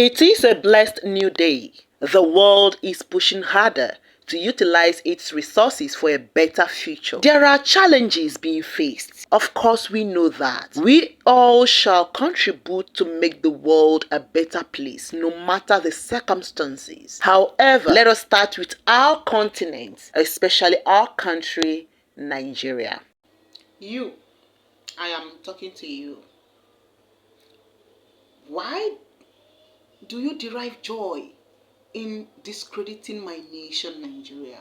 It is a blessed new day. The world is pushing harder to utilize its resources for a better future. There are challenges being faced. Of course, we know that. We all shall contribute to make the world a better place, no matter the circumstances. However, let us start with our continent, especially our country, Nigeria. I am talking to you. Why do you derive joy in discrediting my nation, Nigeria?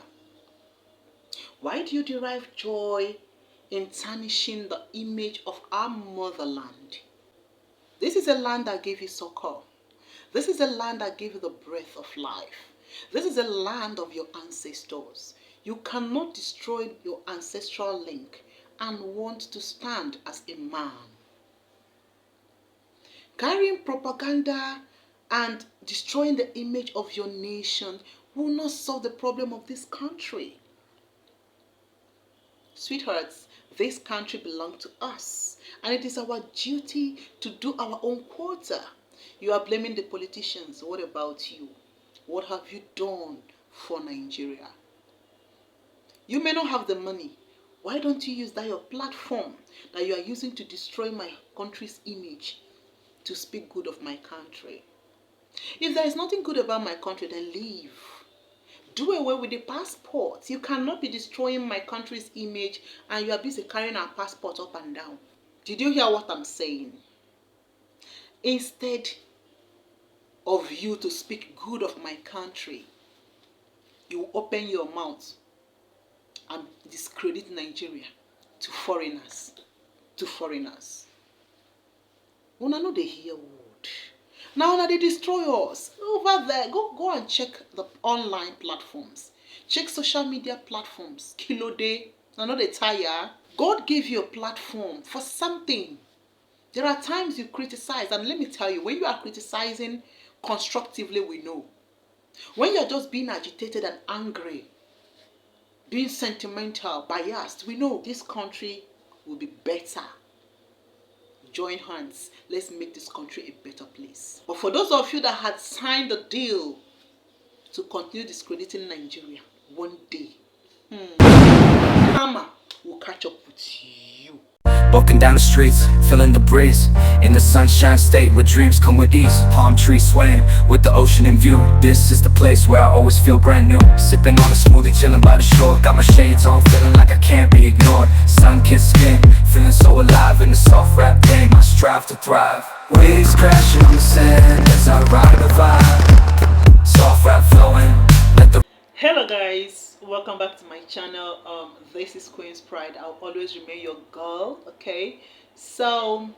Why do you derive joy in tarnishing the image of our motherland? This is a land that gave you succor. This is a land that gave you the breath of life. This is a land of your ancestors. You cannot destroy your ancestral link and want to stand as a man. Carrying propaganda and destroying the image of your nation will not solve the problem of this country. Sweethearts, this country belongs to us, and it is our duty to do our own quota. You are blaming the politicians. What about you? What have you done for Nigeria? You may not have the money. Why don't you use that your platform that you are using to destroy my country's image to speak good of my country? If there is nothing good about my country, then leave. Do away with the passport. You cannot be destroying my country's image and you are busy carrying our passport up and down. Did you hear what I'm saying? Instead of you to speak good of my country, you open your mouth and discredit Nigeria to foreigners. Una no dey hear word. Now they destroy us. Over there, go and check the online platforms. Check social media platforms. Kilo day. Now they tire. God gave you a platform for something. There are times you criticize, and let me tell you, when you are criticizing constructively, we know. When you're just being agitated and angry, being sentimental, biased, we know this country will be better. Join hands. Let's make this country a better place. But for those of you that had signed the deal to continue discrediting Nigeria, one day, karma will catch up with you. Walking down the streets, feeling the breeze in the sunshine state where dreams come with ease. Palm trees swaying with the ocean in view. This is the place where I always feel brand new. Sipping on a smoothie, chilling by the shore. Got my shades on, feeling like I can't be ignored. Sun-kissed skin, feeling so alive in the soft rap game. I strive to thrive. Waves crashing on the sand as I ride the vibe. Soft rap flowing, let the... Hello guys, welcome back to my channel. This is Qinspride. I'll always remain your girl. Okay, so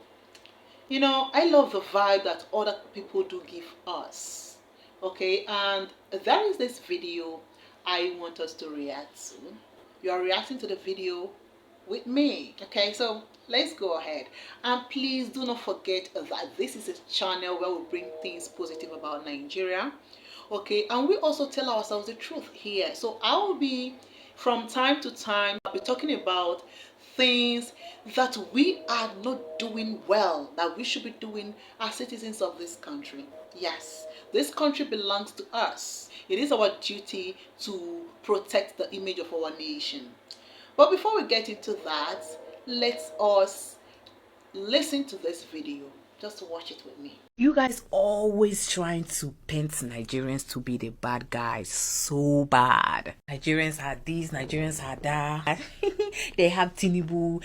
I love the vibe that other people do give us. Okay, and that is this video I want us to react to. You are reacting to the video with me. Okay, so let's go ahead, and please do not forget that this is a channel where we bring things positive about Nigeria. Okay, and we also tell ourselves the truth here. So I will be, from time to time, I'll be talking about things that we are not doing well, that we should be doing as citizens of this country. Yes, this country belongs to us. It is our duty to protect the image of our nation. But before we get into that, let us listen to this video. Just watch it with me. You guys always trying to paint Nigerians to be the bad guys. So bad. Nigerians are this, Nigerians are that. They have Tinubu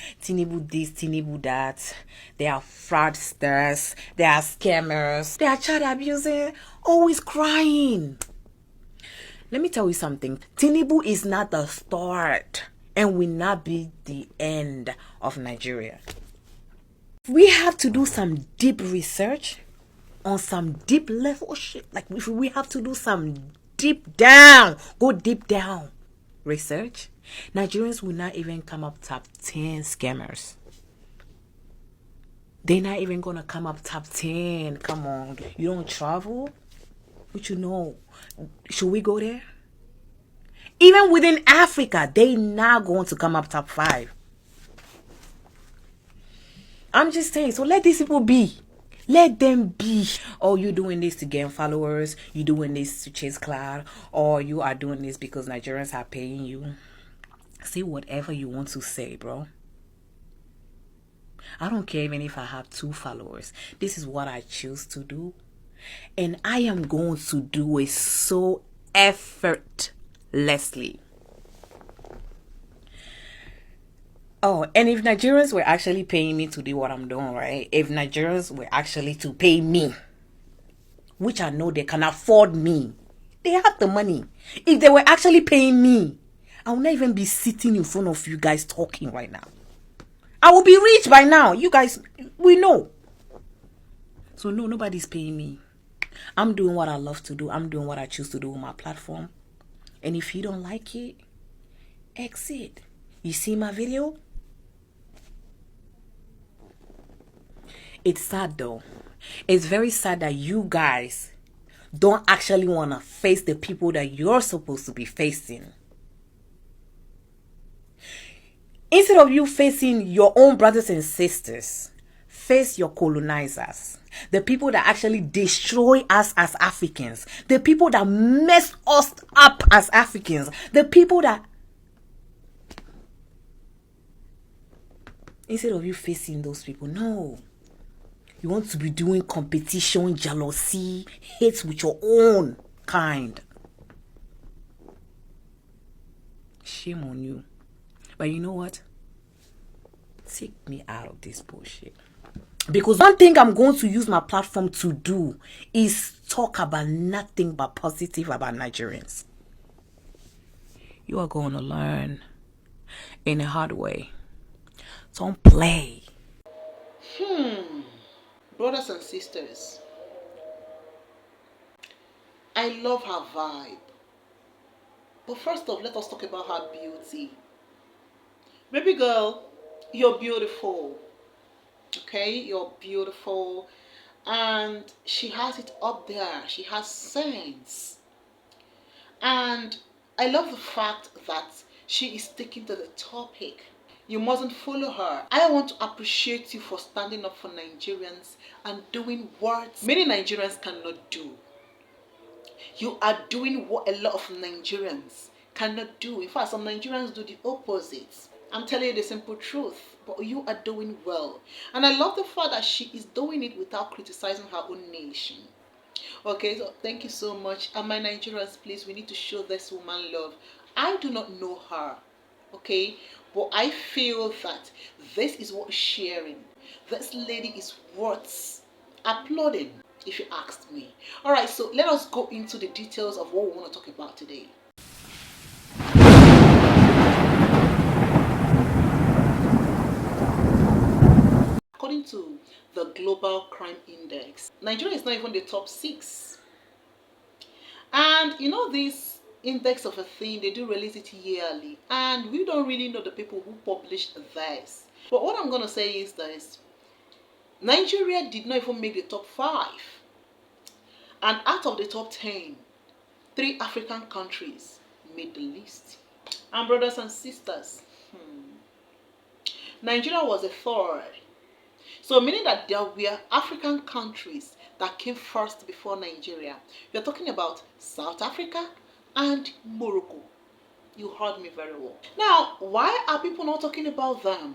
this, Tinubu that. They are fraudsters. They are scammers. They are child abusing. Always crying. Let me tell you something. Tinubu is not the start and will not be the end of Nigeria. We have to do some deep research on some deep level shit. Like if we have to do some deep down research, Nigerians will not even come up top 10 scammers. They're not even gonna come up top 10. Come on, you don't travel? What you know? Should we go there? Even within Africa, they not going to come up top 5. I'm just saying, so let these people be. Let them be. Oh, you doing this to gain followers, you doing this to chase cloud, or you are doing this because Nigerians are paying you. Say whatever you want to say, bro. I don't care even if I have 2 followers. This is what I choose to do. And I am going to do it so effortlessly. Oh, and if Nigerians were actually paying me to do what I'm doing, right? If Nigerians were actually to pay me, which I know they can afford me, they have the money. If they were actually paying me, I would not even be sitting in front of you guys talking right now. I will be rich by now. You guys, we know. So no, nobody's paying me. I'm doing what I love to do. I'm doing what I choose to do on my platform. And if you don't like it, exit. You see my video? It's sad though. It's very sad that you guys don't actually want to face the people that you're supposed to be facing. Instead of you facing your own brothers and sisters, face your colonizers. The people that actually destroy us as Africans. The people that mess us up as Africans. The people that... Instead of you facing those people, no. You want to be doing competition, jealousy, hate with your own kind. Shame on you. But you know what? Take me out of this bullshit. Because one thing I'm going to use my platform to do is talk about nothing but positive about Nigerians. You are going to learn in a hard way. Don't play. Brothers and sisters, I love her vibe. But first off, let us talk about her beauty. Baby girl, you're beautiful. Okay, you're beautiful. And she has it up there. She has sense. And I love the fact that she is sticking to the topic. You mustn't follow her. I want to appreciate you for standing up for Nigerians and doing what many Nigerians cannot do. You are doing what a lot of Nigerians cannot do. In fact, some Nigerians do the opposite. I'm telling you the simple truth. But you are doing well. And I love the fact that she is doing it without criticizing her own nation. Okay, so thank you so much. And my Nigerians, please, we need to show this woman love. I do not know her. Okay, but I feel that this is worth sharing. This lady is worth applauding, if you asked me. All right, so let us go into the details of what we want to talk about today. According to the Global Crime Index, Nigeria is not even the top 6. And you know this index of a thing, they do release it yearly. And we don't really know the people who published this. But what I'm going to say is this. Nigeria did not even make the top 5. And out of the top 10, 3 African countries made the list. And brothers and sisters, Nigeria was the 3rd. So meaning that there were African countries that came first before Nigeria. We're talking about South Africa and Morocco. You heard me very well. Now, why are people not talking about them?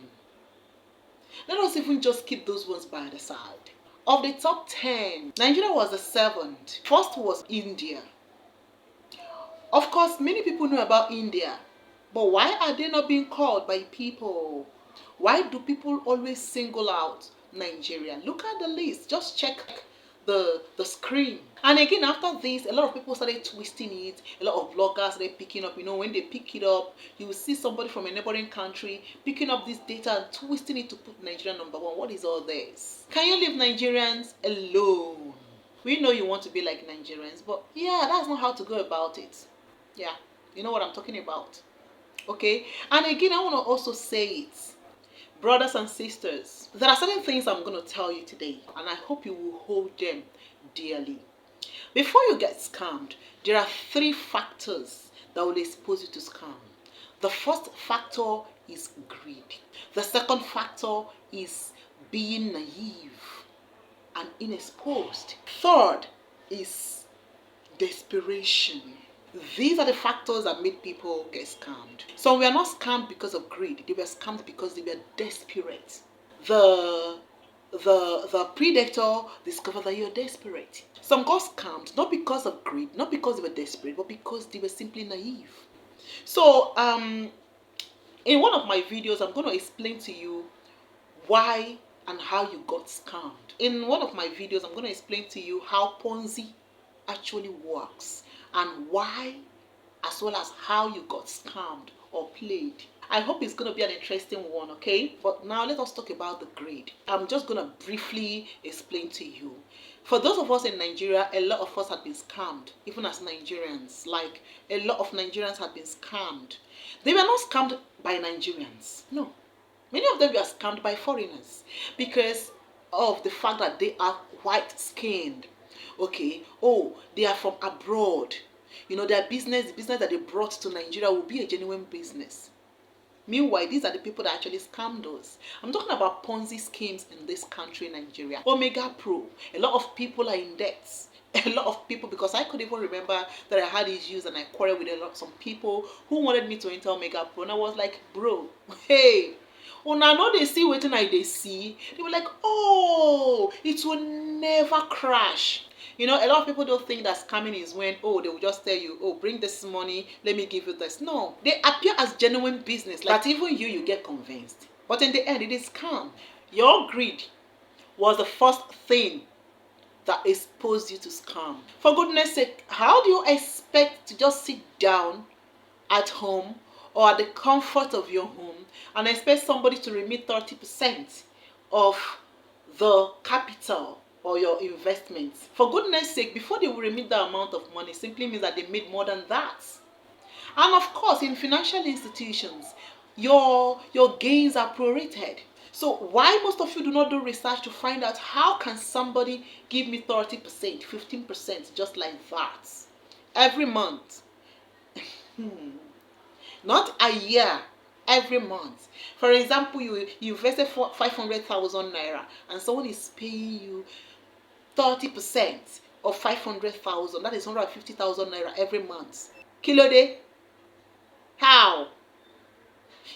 Let us even just keep those ones by the side. Of the top 10, Nigeria was the 7th. First was India. Of course, many people know about India. But why are they not being called by people? Why do people always single out Nigeria? Look at the list. Just check the screen. And again, after this, a lot of people started twisting it. A lot of bloggers started picking up. You know, when they pick it up, you will see somebody from a neighboring country picking up this data and twisting it to put Nigeria number 1. What is all this? Can you leave Nigerians alone? We know you want to be like Nigerians, but yeah, that's not how to go about it. Yeah, you know what I'm talking about. Okay, and again, I want to also say it. Brothers and sisters, there are certain things I'm going to tell you today, and I hope you will hold them dearly. Before you get scammed, there are 3 factors that will expose you to scam. The first factor is greed. The second factor is being naive. and inexposed. Third is desperation. These are the factors that made people get scammed. Some were not scammed because of greed. They were scammed because they were desperate. The predator discovered that you're desperate. Some got scammed not because of greed, not because they were desperate, but because they were simply naive. So in one of my videos, I'm going to explain to you why and how you got scammed. In one of my videos, I'm going to explain to you how Ponzi actually works and why, as well as how you got scammed or played. I hope it's going to be an interesting one, okay? But now let us talk about the greed. I'm just going to briefly explain to you. For those of us in Nigeria, a lot of us had been scammed, even as Nigerians. Like, a lot of Nigerians had been scammed. They were not scammed by Nigerians. No. Many of them were scammed by foreigners because of the fact that they are white-skinned. Okay, oh, they are from abroad. You know, their business, the business that they brought to Nigeria will be a genuine business. Meanwhile, these are the people that actually scammed us. I'm talking about Ponzi schemes in this country, Nigeria. Omega Pro. A lot of people are in debt. A lot of people, because I could even remember that I had issues and I quarreled with some people who wanted me to enter Omega Pro. And I was like, bro, hey, oh, now no, they see what they see. They were like, oh, it will never crash. You know, a lot of people don't think that scamming is when, oh, they will just tell you, oh, bring this money, let me give you this. No, they appear as genuine business. Like even you get convinced. But in the end, it is scam. Your greed was the first thing that exposed you to scam. For goodness sake, how do you expect to just sit down at home or at the comfort of your home and expect somebody to remit 30% of the capital or your investments? For goodness sake, before they will remit the amount of money, simply means that they made more than that. And of course, in financial institutions, your gains are prorated. So why most of you do not do research to find out how can somebody give me 30%, 15% just like that every month? Not a year, every month. For example, you invested for 500,000 naira and someone is paying you 30% of 500,000. That is 150,000 naira every month. Kilo day? How?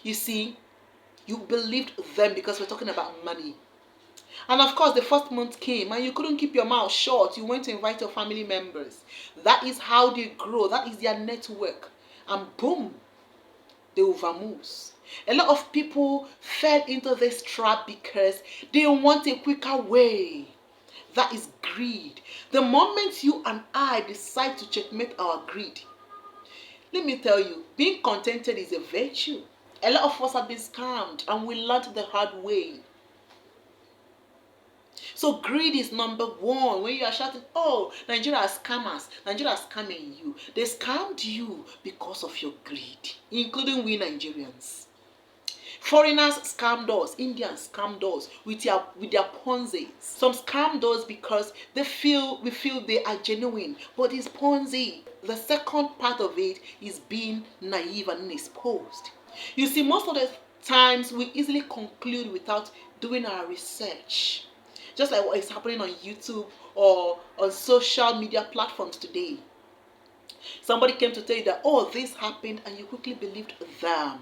You see, you believed them because we're talking about money. And of course, the first month came and you couldn't keep your mouth shut. You went to invite your family members. That is how they grow. That is their network. And boom, they overmoves. A lot of people fell into this trap because they want a quicker way. That is greed. The moment you and I decide to checkmate our greed, let me tell you, being contented is a virtue. A lot of us have been scammed and we learned the hard way. So greed is number one. When you are shouting, oh, Nigeria are scammers, Nigeria are scamming you. They scammed you because of your greed, including we Nigerians. Foreigners scammed us, Indians scammed us with their Ponzi. Some scammed us because we feel they are genuine, but it's Ponzi. The second part of it is being naive and inexposed. You see, most of the times we easily conclude without doing our research. Just like what is happening on YouTube or on social media platforms today. Somebody came to tell you that, oh, this happened, and you quickly believed them.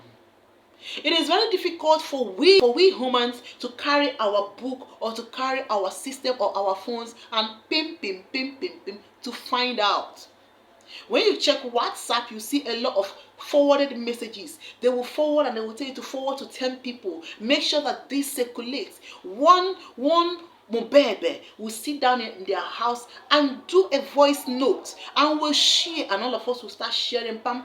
It is very difficult for we humans to carry our book or to carry our system or our phones and pim to find out. When you check WhatsApp, you see a lot of forwarded messages. They will forward and they will tell you to forward to 10 people. Make sure that this circulates. One Mubebe will sit down in their house and do a voice note and will share, and all of us will start sharing pam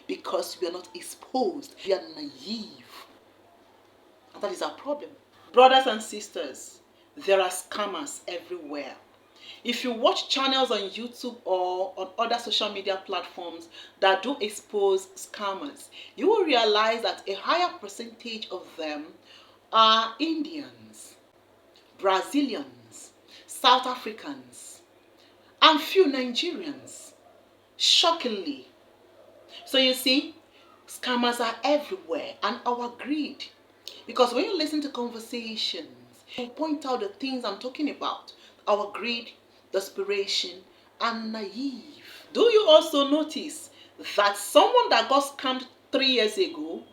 because we are not exposed. We are naive. And that is our problem. Brothers and sisters, there are scammers everywhere. If you watch channels on YouTube or on other social media platforms that do expose scammers, you will realize that a higher percentage of them are Indians, Brazilians, South Africans, and few Nigerians. Shockingly. So you see, scammers are everywhere, and our greed. Because when you listen to conversations, We'll point out the things I'm talking about: our greed, desperation, and naive. Do you also notice that someone that got scammed 3 years ago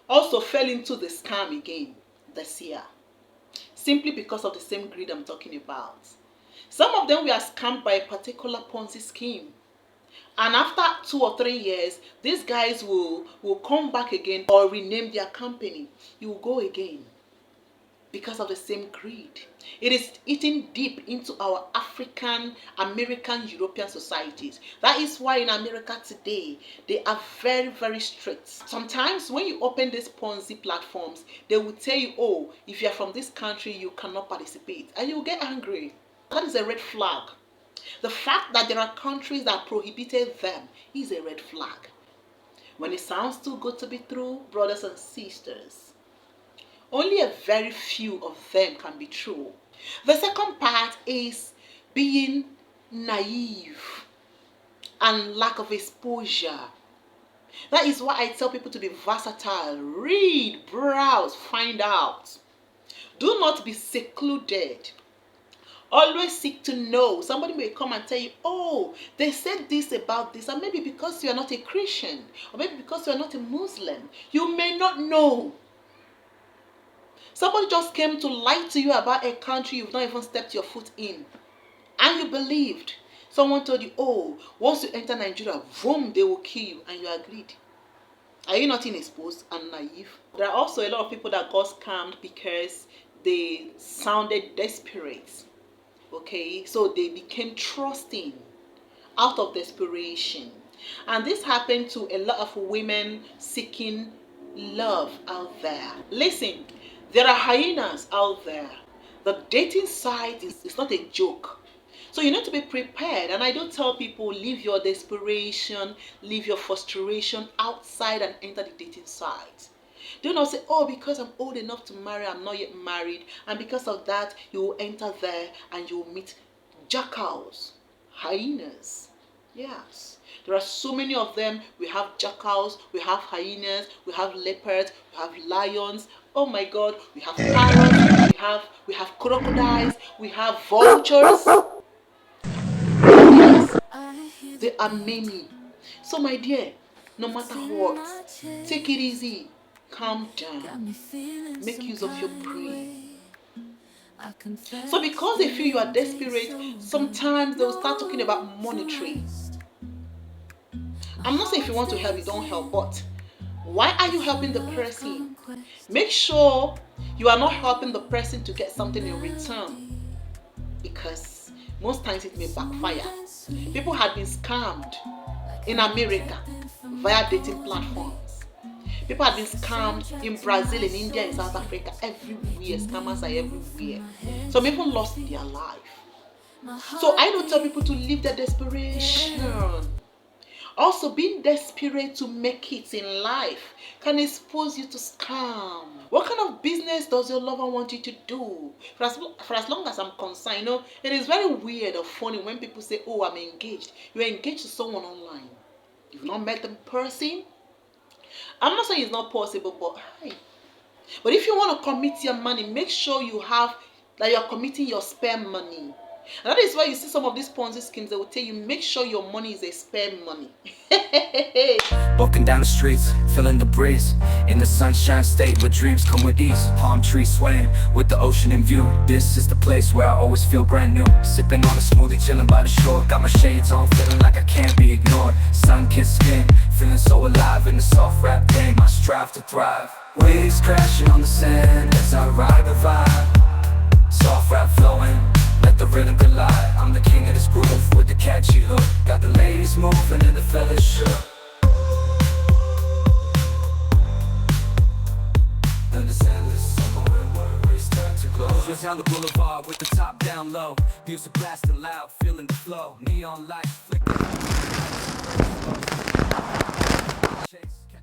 also fell into the scam again this year? Simply because of the same greed I'm talking about. Some of them were scammed by a particular Ponzi scheme. And after 2 or 3 years, these guys will come back again or rename their company. You will go again because of the same greed. It is eating deep into our African, American, European societies. That is why in America today, they are very, very strict. Sometimes when you open these Ponzi platforms, they will tell you, oh, if you are from this country, you cannot participate. And you will get angry. That is a red flag. The fact that there are countries that prohibited them is a red flag. When it sounds too good to be true, brothers and sisters, only a very few of them can be true. The second part is being naive and lack of exposure. That is why I tell people to be versatile. Read, browse, find out. Do not be secluded. Always seek to know. Somebody may come and tell you, oh, they said this about this, and maybe because you are not a Christian, or maybe because you are not a Muslim, you may not know. Somebody just came to lie to you about a country you've not even stepped your foot in, and you believed. Someone told you, oh, once you enter Nigeria, boom, they will kill you, and you agreed. Are you not inexposed and naive? There are also a lot of people that got scammed because they sounded desperate. Okay, so they became trusting out of desperation. And this happened to a lot of women seeking love out there. Listen, there are hyenas out there. The dating site is not a joke. So you need to be prepared. And I don't tell people, leave your desperation, leave your frustration outside and enter the dating site. Do not say, oh, because I'm old enough to marry, I'm not yet married, and because of that, you will enter there and you will meet jackals, hyenas. Yes, there are so many of them. We have jackals, we have hyenas, we have leopards, we have lions. Oh my God, we have parrots, we have crocodiles, we have vultures. Yes, there are many. So my dear, no matter what, take it easy. Calm down. Make use of your brain. So because they feel you are desperate, sometimes they'll start talking about monetary. I'm not saying if you want to help, you don't help, but why are you helping the person? Make sure you are not helping the person to get something in return, because most times it may backfire. People had been scammed in America via dating platforms. People have been scammed in Brazil, in India, in South Africa, everywhere. Scammers are everywhere. Some even lost their life. So I don't tell people to leave their desperation. Also, being desperate to make it in life can expose you to scam. What kind of business does your lover want you to do? For as long as I'm concerned, it is very weird or funny when people say, oh, I'm engaged. You're engaged to someone online. You've not met them in person. I'm not saying it's not possible, but hi. But if you want to commit your money, make sure that you're committing your spare money. And that is why you see some of these Ponzi schemes, they will tell you, make sure your money is a spare money. Walking down the streets, feeling the breeze, in the sunshine state where dreams come with ease. Palm trees swaying with the ocean in view. This is the place where I always feel brand new. Sipping on a smoothie, chilling by the shore. Got my shades on, feeling like I can't be ignored. Sun-kissed skin, feeling so alive in the soft rap game. I strive to thrive. Waves crashing on the sand as I ride the vibe. Soft rap flowing, let the rhythm collide. I'm the king of this groove with the catchy hook. Got the ladies moving and the fellas shook. Understand this summer when worries turn to glow. Just down the boulevard with the top down low. Music blasting loud, feeling the flow. Neon lights flicker. Chase.